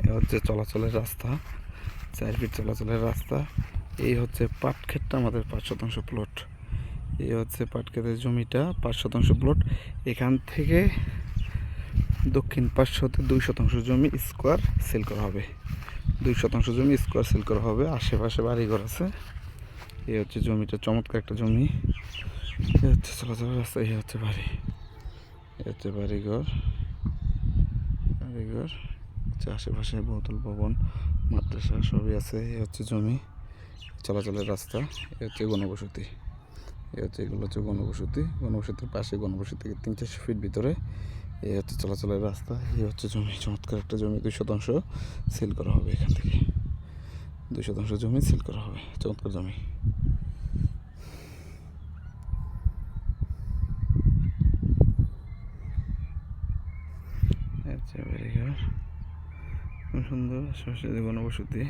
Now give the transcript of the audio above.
এ হচ্ছে চলাচলের রাস্তা, 4 ফিট চলাচলের রাস্তা। এই হচ্ছে পাট ক্ষেতটা, আমাদের 5 শতাংশ প্লট। এই হচ্ছে পাট ক্ষেতের জমিটা, 5 শতাংশ প্লট। এখান থেকে দক্ষিণ পার্শ্বতে 2 শতাংশ জমি স্কোয়ার সেল করা হবে। 2 শতাংশ জমি স্কোয়ার সেল করা হবে। আশেপাশে বাড়িঘর আছে। এই হচ্ছে জমিটা, চমৎকার একটা জমি। এই হচ্ছে চলাচলের রাস্তা, এই হচ্ছে বাড়ি, এই হচ্ছে বাড়িঘর। আশেপাশে বহুতল ভবন, মাদ্রাসা সবই আছে। এই হচ্ছে জমি, চলাচলের রাস্তা। এই হচ্ছে গণবসতি। এই হচ্ছে এগুলো হচ্ছে গণবসতি। গণবসতির পাশে, গণবসতি থেকে 300-400 ফিট ভিতরে এই হচ্ছে চলাচলের রাস্তা। এই হচ্ছে জমি, চমৎকার একটা জমি। 2 শতাংশ সেল করা হবে এখান থেকে। 2 শতাংশ জমি সেল করা হবে, চমৎকার জমি। আচ্ছা, খুব সুন্দর। আশেপাশে গণবসতি।